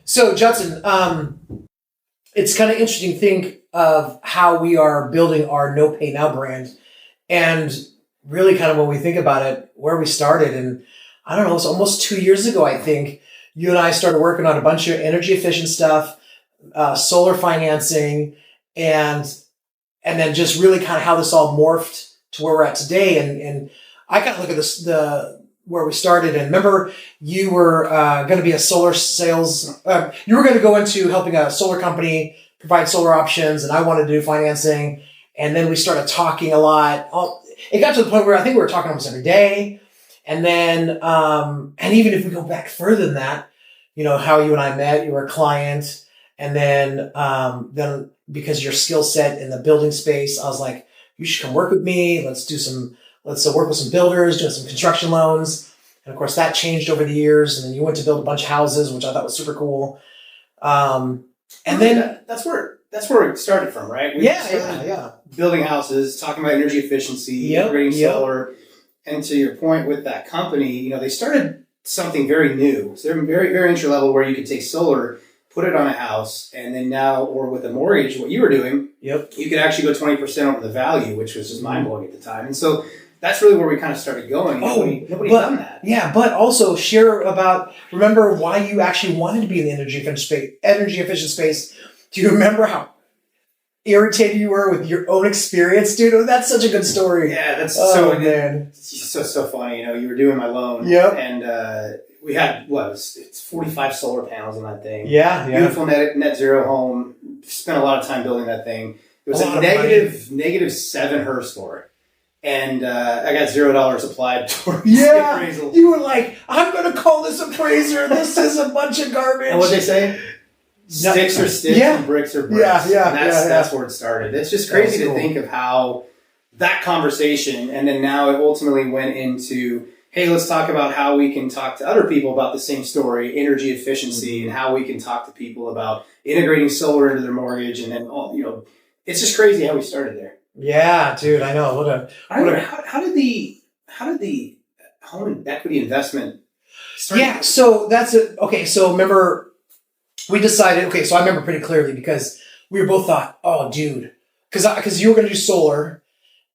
So Judson, it's kind of interesting to think of how we are building our NoPayNow brand, and really kind of when we think about it, where we started. And I don't know, it's almost 2 years ago, I think, you and I started working on a bunch of energy efficient stuff, solar financing, and then just really kind of how this all morphed to where we're at today. And I kind of look at this, where we started. And remember, you were going to be a solar sales, you were going to go into helping a solar company provide solar options, and I wanted to do financing. And then we started talking a lot. It got to the point where I think we were talking almost every day. And then, and even if we go back further than that, you know, how you and I met, you were a client. And then because your skill set in the building space, I was like, you should come work with me. Let's work with some builders, doing some construction loans. And of course that changed over the years. And then you went to build a bunch of houses, which I thought was super cool. And then that's where it started from, right? We started building houses, talking about energy efficiency, integrating solar. And to your point with that company, you know, they started something very new. So they're very, very entry level, where you could take solar, put it on a house, and then now, or with a mortgage, what you were doing, you could actually go 20% over the value, which was just mind blowing at the time. And so that's really where we kind of started going. Nobody's done that. Yeah, but also share about, remember why you actually wanted to be in the energy efficient space. Do you remember how irritated you were with your own experience, dude? That's such a good story. Yeah, that's man. So funny. You know, you were doing my loan, and we had it's 45 solar panels on that thing. Yeah. Beautiful net zero home. Spent a lot of time building that thing. It was a negative 7 HERS score. And I got $0 applied towards the appraisal. You were like, I'm going to call this appraiser. This is a bunch of garbage. And what'd they say? Sticks are sticks and bricks are bricks. And that's where it started. It's just crazy to think of how that conversation, and then now it ultimately went into, hey, let's talk about how we can talk to other people about the same story, energy efficiency, and how we can talk to people about integrating solar into their mortgage. And then, it's just crazy how we started there. Yeah, dude, I know. How did the home equity investment start? Yeah, so that's it. Okay, so remember, we decided, so I remember pretty clearly because we both thought, oh, dude, because you were going to do solar,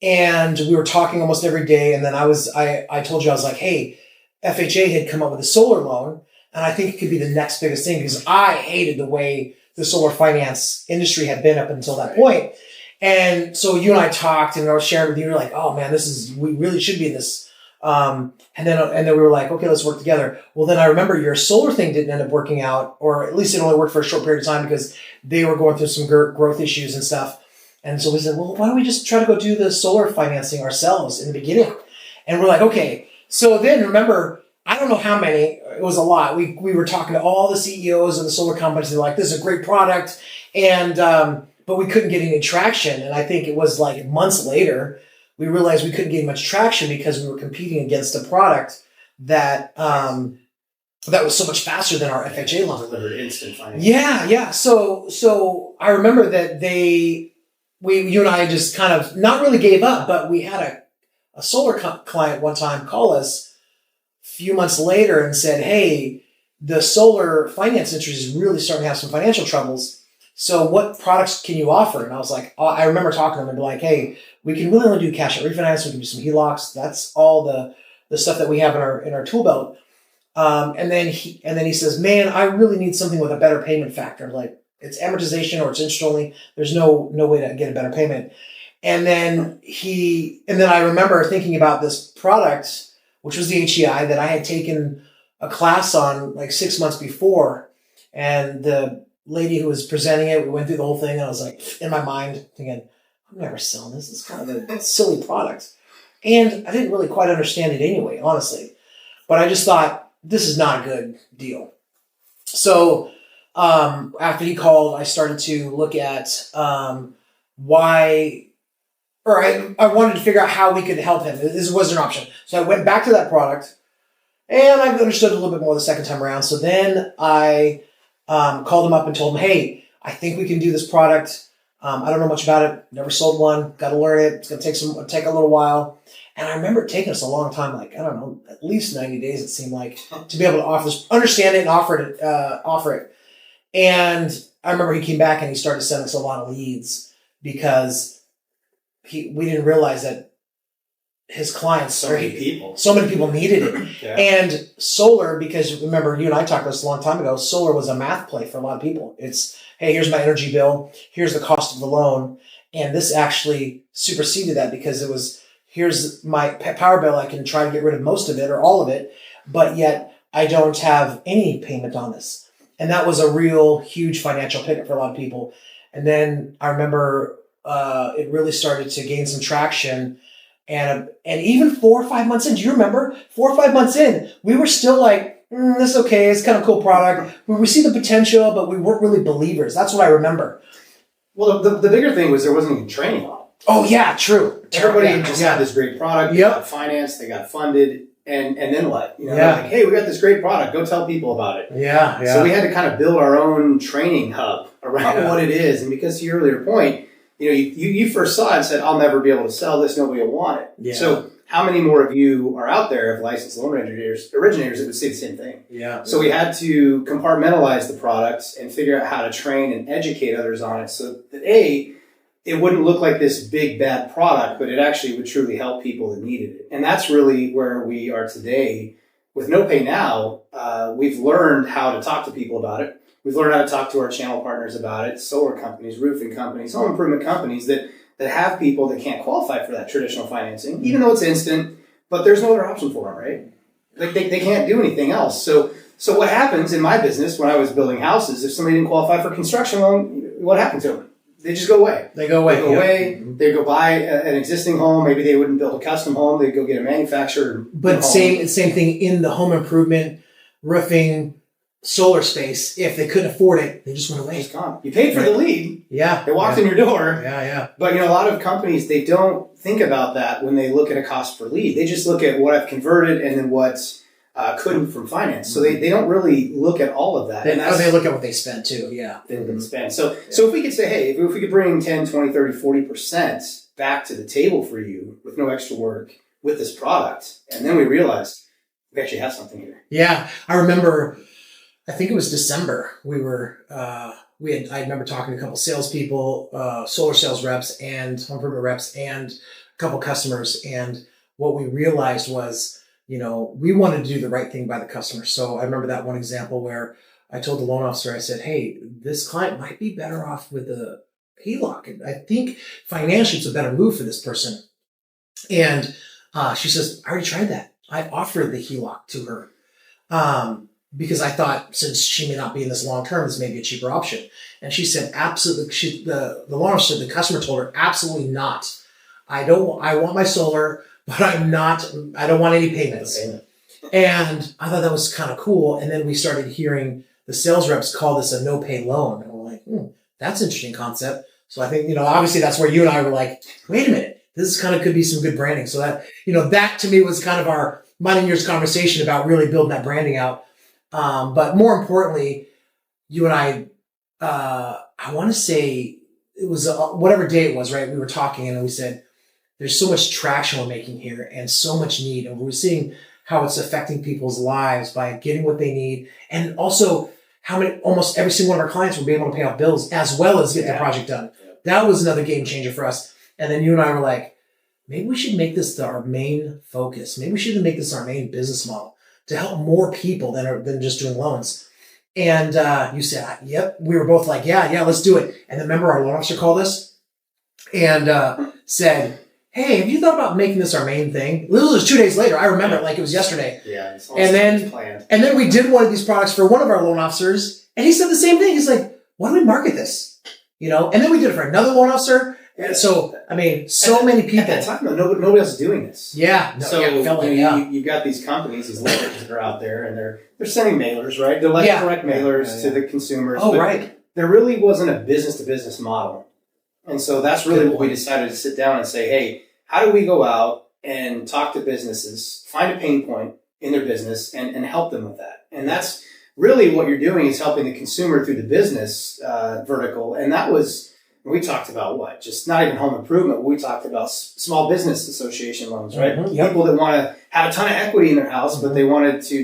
and we were talking almost every day. And then I told you, I was like, hey, FHA had come up with a solar loan, and I think it could be the next biggest thing, because I hated the way the solar finance industry had been up until that point. And so you and I talked, and I was sharing with you, we were like, oh man, we really should be in this. And then we were like, okay, let's work together. Well, then I remember your solar thing didn't end up working out, or at least it only worked for a short period of time because they were going through some growth issues and stuff. And so we said, well, why don't we just try to go do the solar financing ourselves in the beginning? And we're like, okay. So then remember, I don't know how many, it was a lot. We were talking to all the CEOs of the solar companies. They're like, this is a great product. And, but we couldn't get any traction. And I think it was like months later, we realized we couldn't get much traction because we were competing against a product that was so much faster than our FHA loan. Delivered instant financing. Yeah. So I remember that you and I just kind of not really gave up, but we had a solar client one time call us a few months later and said, hey, the solar finance industry is really starting to have some financial troubles. So what products can you offer? And I was like, I remember talking to them and be like, hey, we can really only do cash out refinance. We can do some HELOCs. That's all the stuff that we have in our tool belt. And then he says, man, I really need something with a better payment factor. Like it's amortization or it's interest only. There's no way to get a better payment. And then I remember thinking about this product, which was the HEI that I had taken a class on like 6 months before. And the lady who was presenting it, we went through the whole thing, and I was like, in my mind, thinking, I'm never selling this. It's kind of a silly product. And I didn't really quite understand it anyway, honestly. But I just thought, this is not a good deal. So after he called, I started to look at I wanted to figure out how we could help him. This was an option. So I went back to that product, and I understood a little bit more the second time around. So then I called him up and told him, hey, I think we can do this product. I don't know much about it. Never sold one. Got to learn it. It's going to take a little while. And I remember it taking us a long time, like, I don't know, at least 90 days, it seemed like, to be able to offer this, understand it and offer it. And I remember he came back and he started sending us a lot of leads because we didn't realize that his clients, so many people needed it. Yeah. And solar, because remember, you and I talked about this a long time ago, solar was a math play for a lot of people. It's, hey, here's my energy bill, here's the cost of the loan. And this actually superseded that because it was, here's my power bill, I can try to get rid of most of it or all of it, but yet I don't have any payment on this. And that was a real huge financial pickup for a lot of people. And then I remember it really started to gain some traction. And even 4 or 5 months in, do you remember? 4 or 5 months in, we were still like, this is okay, it's kind of a cool product. We see the potential, but we weren't really believers. That's what I remember. Well, the bigger thing was there wasn't even training on it. Oh, yeah, true. Everybody had this great product. They got financed, they got funded, and then what? You know, like, hey, we got this great product. Go tell people about it. Yeah. So we had to kind of build our own training hub around what it is. And because to your earlier point, you know, you first saw it and said, I'll never be able to sell this. Nobody will want it. Yeah. So how many more of you are out there of licensed loan originators that would say the same thing? Yeah. So we had to compartmentalize the products and figure out how to train and educate others on it so that it wouldn't look like this big bad product, but it actually would truly help people that needed it. And that's really where we are today. With NoPayNow, we've learned how to talk to people about it. We've learned how to talk to our channel partners about it, solar companies, roofing companies, home improvement companies that have people that can't qualify for that traditional financing, even though it's instant, but there's no other option for them, right? Like they can't do anything else. So what happens in my business when I was building houses, if somebody didn't qualify for construction loan, what happened to them? They just go away. They go away. They go buy an existing home. Maybe they wouldn't build a custom home. They'd go get a manufactured But home. same thing in the home improvement, roofing, solar space. If they couldn't afford it, they just went away. Just gone. You paid for the lead. Yeah. They walked in your door. Yeah. But you know, a lot of companies, they don't think about that when they look at a cost per lead. They just look at what I've converted and then what couldn't from finance. So they don't really look at all of that. They look at what they spent too. Yeah. They look at the spend. So if we could say, hey, if we could bring 10, 20, 30, 40% back to the table for you with no extra work with this product, and then we realized we actually have something here. Yeah. I remember, I think it was December. We were, I remember talking to a couple salespeople, solar sales reps and home improvement reps and a couple customers. And what we realized was, you know, we wanted to do the right thing by the customer. So I remember that one example where I told the loan officer, I said, hey, this client might be better off with a HELOC. And I think financially it's a better move for this person. And she says, I already tried that. I offered the HELOC to her. Because I thought since she may not be in this long term, this may be a cheaper option. And she said, absolutely. The loan officer, the customer told her, absolutely not. I want my solar, but I don't want any payments. And I thought that was kind of cool. And then we started hearing the sales reps call this a no pay loan. And we're like, that's an interesting concept. So I think, you know, obviously that's where you and I were like, wait a minute, this kind of could be some good branding. So that, you know, that to me was kind of our mine and yours conversation about really building that branding out. But more importantly, you and I want to say it was whatever day it was, right? We were talking and we said, there's so much traction we're making here and so much need. And we're seeing how it's affecting people's lives by getting what they need. And also how almost every single one of our clients will be able to pay off bills as well as get the project done. Yeah. That was another game changer for us. And then you and I were like, maybe we should make this our main focus. Maybe we should make this our main business model to help more people than just doing loans. And you said, yep. We were both like, yeah, let's do it. And then remember our loan officer called us and said, hey, have you thought about making this our main thing? This was 2 days later. I remember it like it was yesterday. Yeah. And then we did one of these products for one of our loan officers, and he said the same thing. He's like, why don't we market this? You know, and then we did it for another loan officer. And so, I mean, many people. At that time, nobody else is doing this. Yeah. You've got these companies, these lenders that are out there, and they're sending mailers, right? They're like direct mailers to the consumers. Oh, right. There really wasn't a business-to-business model. And so that's really what we decided to sit down and say, hey, how do we go out and talk to businesses, find a pain point in their business, and help them with that? And that's really what you're doing is helping the consumer through the business vertical. And that was we talked about what? Just not even home improvement. We talked about small business association loans, right? Mm-hmm. Yep. People that want to have a ton of equity in their house, but they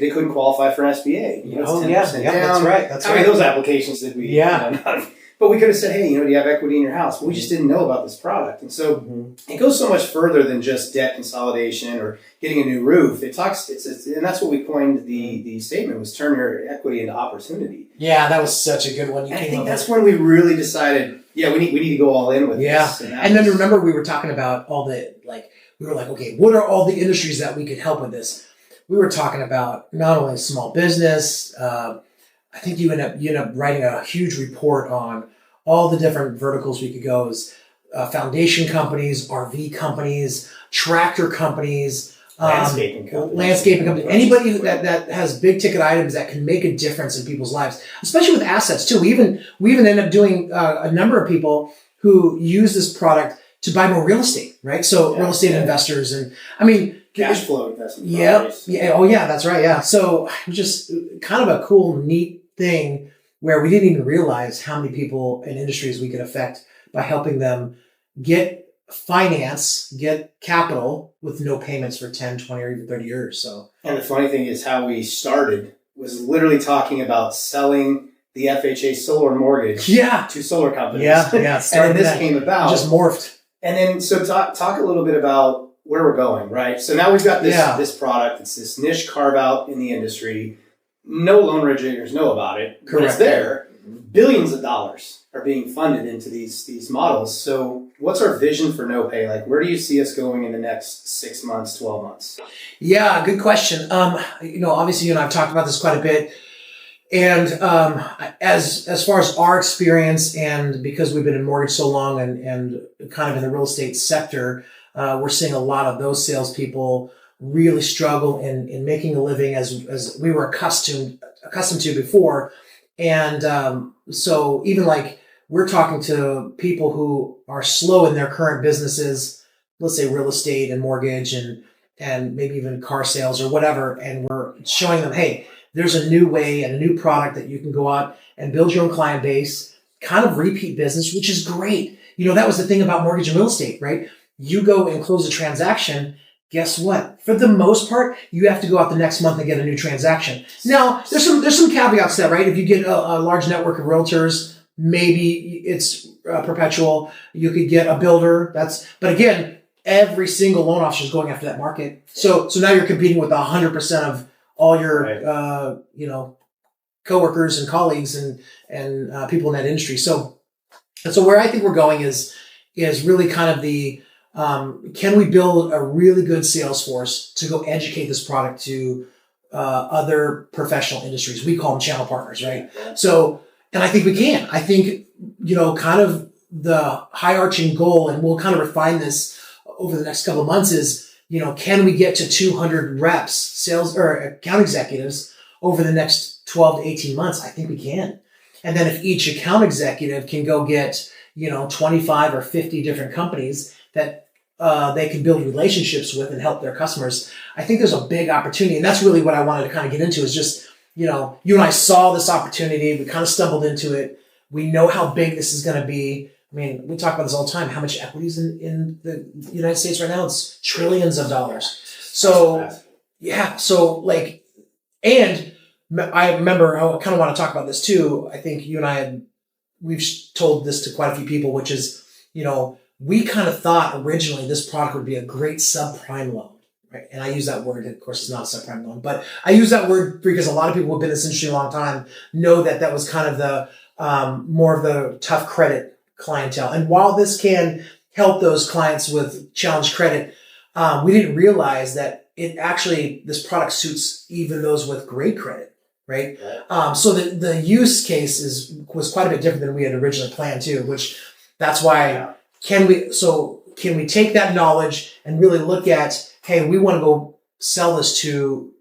couldn't qualify for an SBA. It's 10% down. That's right. How many of those applications did we? Yeah. But we could have said, hey, do you have equity in your house? But we just didn't know about this product. And so it goes so much further than just debt consolidation or getting a new roof. And that's what we coined the statement was turn your equity into opportunity. Yeah, that was such a good one. I think that's when we really decided, we need to go all in with this. And then remember we were talking about we were like, okay, what are all the industries that we could help with this? We were talking about not only small business, I think you end up writing a huge report on all the different verticals we could go as foundation companies, RV companies, tractor companies, landscaping companies, anybody that has big ticket items that can make a difference in people's lives, especially with assets too. We even end up doing a number of people who use this product to buy more real estate, right? So real estate investors and cash flow investment. Oh yeah, that's right. Yeah. So just kind of a cool, neat thing where we didn't even realize how many people and industries we could affect by helping them get finance, get capital with no payments for 10, 20, or even 30 years. So, and the funny thing is how we started was literally talking about selling the FHA solar mortgage to solar companies. Yeah. And then this came about. Just morphed. And then, so talk a little bit about where we're going, right? So now we've got this product. It's this niche carve out in the industry. No loan originators know about it. Correct. It's there. Billions of dollars are being funded into these models. So what's our vision for NoPay? Like, where do you see us going in the next 6 months, 12 months? Yeah, good question. Obviously you and I have talked about this quite a bit. And as far as our experience, and because we've been in mortgage so long and kind of in the real estate sector, we're seeing a lot of those salespeople really struggle in making a living as we were accustomed to before. And so even like we're talking to people who are slow in their current businesses, let's say real estate and mortgage and maybe even car sales or whatever, and we're showing them, hey, there's a new way and a new product that you can go out and build your own client base, kind of repeat business, which is great. That was the thing about mortgage and real estate, right? You go and close a transaction. Guess what? For the most part, you have to go out the next month and get a new transaction. Now, there's some caveats to that, right? If you get a large network of realtors, maybe it's perpetual. You could get a builder. But again, every single loan officer is going after that market. So now you're competing with 100% of all your, coworkers and colleagues and people in that industry. So where I think we're going is really kind of the, can we build a really good sales force to go educate this product to other professional industries? We call them channel partners, right? So, and I think we can. I think, kind of the high arching goal, and we'll kind of refine this over the next couple of months is, can we get to 200 reps, sales or account executives over the next 12 to 18 months? I think we can. And then if each account executive can go get, 25 or 50 different companies that they can build relationships with and help their customers, I think there's a big opportunity. And that's really what I wanted to kind of get into is just, you and I saw this opportunity. We kind of stumbled into it. We know how big this is going to be. I mean, we talk about this all the time. How much equity is in the United States right now? It's trillions of dollars. So, yeah. So and I remember, I kind of want to talk about this too. I think you and I we've told this to quite a few people, which is, we kind of thought originally this product would be a great subprime loan, right? And I use that word, of course, it's not a subprime loan, but I use that word because a lot of people who have been in this industry a long time know that was kind of the more of the tough credit clientele. And while this can help those clients with challenged credit, we didn't realize that this product suits even those with great credit, right? So the use case was quite a bit different than we had originally planned too, which that's why can we take that knowledge and really look at, hey, we want to go sell this to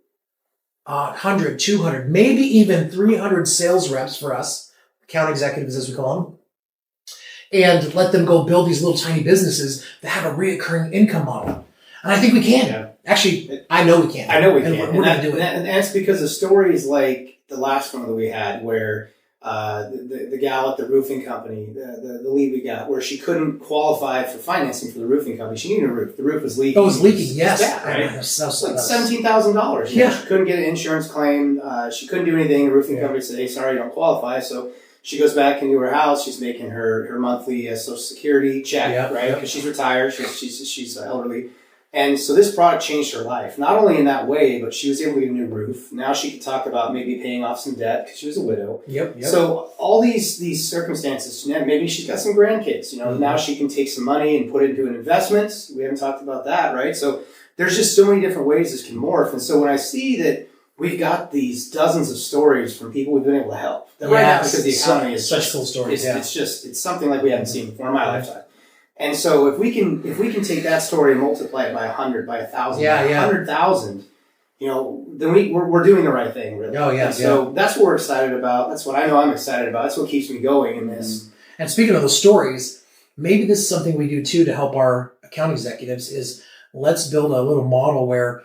100, 200, maybe even 300 sales reps for us, account executives as we call them, and let them go build these little tiny businesses that have a reoccurring income model. And I think we can. Yeah. Actually, I know we can. I know we can. We're going to do it. And that's because of stories like the last one that we had where The gal at the roofing company, the lead we got, where she couldn't qualify for financing for the roofing company. She needed a roof. The roof was leaking. Oh, it was leaking, yes. Bad, right? It's like $17,000. Yeah. She couldn't get an insurance claim. She couldn't do anything. The roofing company said, hey, sorry, you don't qualify. So she goes back into her house. She's making her monthly Social Security check, right? Because she's retired. She's elderly. And so this product changed her life, not only in that way, but she was able to get a new roof. Now she could talk about maybe paying off some debt because she was a widow. Yep. So all these circumstances, maybe she's got some grandkids. Now she can take some money and put it into an investment. We haven't talked about that, right? So there's just so many different ways this can morph. And so when I see that we've got these dozens of stories from people we've been able to help, right now, because the economy is such cool stories. It's something like we haven't seen before in my lifetime. And so if we can take that story and multiply it by 100, by 1,000, by 100,000, then we're doing the right thing, really. Oh, yeah. And so that's what we're excited about. That's what I know I'm excited about. That's what keeps me going in this. And speaking of those stories, maybe this is something we do too to help our account executives is let's build a little model where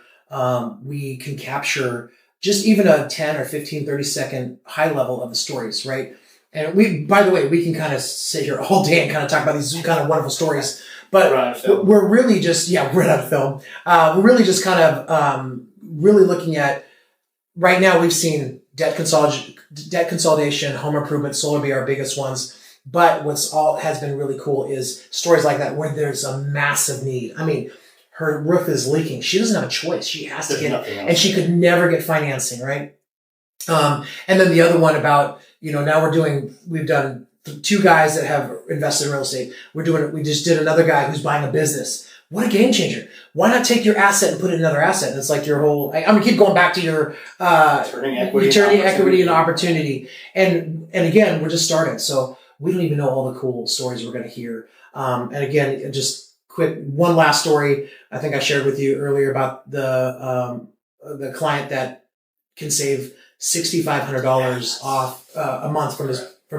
we can capture just even a 10 or 15, 30-second high level of the stories, right? And by the way, we can kind of sit here all day and kind of talk about these kind of wonderful stories, but we're really just, we're out of film. We're really just kind of really looking at, right now we've seen debt consolidation, home improvement, solar be our biggest ones. But has been really cool is stories like that where there's a massive need. I mean, her roof is leaking. She doesn't have a choice. She has to get it, and she could never get financing, right? And then the other one about, now we've done 2 guys that have invested in real estate. We just did another guy who's buying a business. What a game changer. Why not take your asset and put it in another asset? And it's like your whole, I'm going to keep going back to your, turning equity and opportunity. And again, we're just starting. So we don't even know all the cool stories we're going to hear. And again, just quick, one last story. I think I shared with you earlier about the client that can save $6,500 off a month from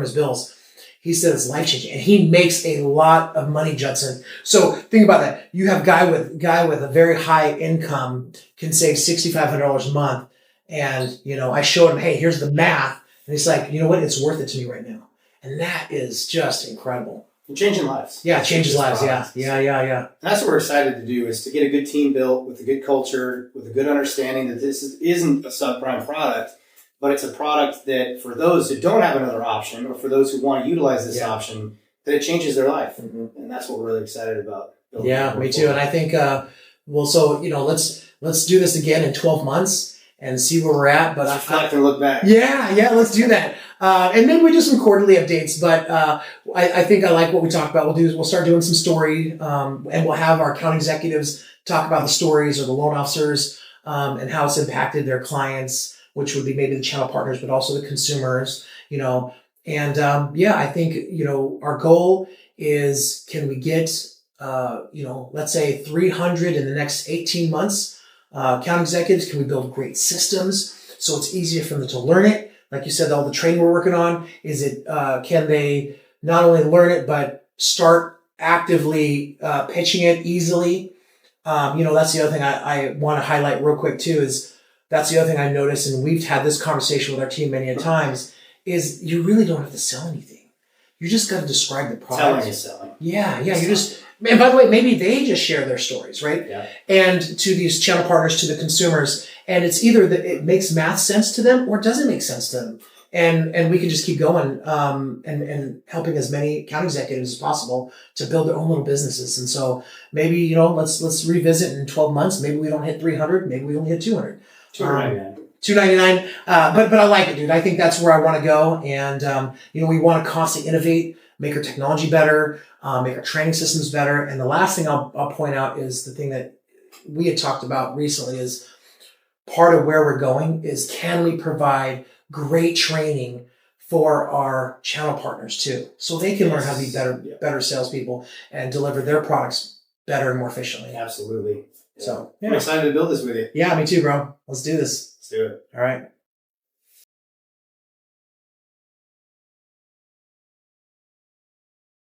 his bills. He said it's life changing, and he makes a lot of money, Judson. So think about that. You have guy with a very high income can save $6,500 a month, and I showed him, hey, here's the math, and he's like, you know what? It's worth it to me right now, and that is just incredible. You're changing lives. Yeah, it changes lives. Yeah. And that's what we're excited to do, is to get a good team built with a good culture, with a good understanding that this isn't a subprime product, but it's a product that for those who don't have another option, or for those who want to utilize this option, that it changes their life. Mm-hmm. And that's what we're really excited about. Yeah, me too. And I think, let's do this again in 12 months and see where we're at. But reflect and look back. Yeah, let's do that. And maybe we do some quarterly updates, but I think I like what we talked about. We'll start doing some story, and we'll have our account executives talk about the stories, or the loan officers, and how it's impacted their clients, which would be maybe the channel partners, but also the consumers, And I think, our goal is, can we get, let's say 300 in the next 18 months, account executives? Can we build great systems so it's easier for them to learn it? Like you said, all the training we're working on, can they not only learn it, but start actively pitching it easily? That's the other thing I want to highlight real quick too, is that's the other thing I noticed, and we've had this conversation with our team many a times, is you really don't have to sell anything. You just got to describe the product. Telling is selling. Yeah. And by the way, maybe they just share their stories, right? Yeah. And to these channel partners, to the consumers, and it's either that it makes math sense to them or it doesn't make sense to them. And we can just keep going, and helping as many account executives as possible to build their own little businesses. And so maybe, let's revisit in 12 months. Maybe we don't hit 300. Maybe we only hit 200. $299. But I like it, dude. I think that's where I want to go. And, we want to constantly innovate, make our technology better, make our training systems better. And the last thing I'll point out is the thing that we had talked about recently is part of where we're going is, can we provide great training for our channel partners too, so they can learn how to be better salespeople and deliver their products better and more efficiently. Absolutely. So I'm excited to build this with you. Yeah, me too, bro. Let's do this. Let's do it. All right.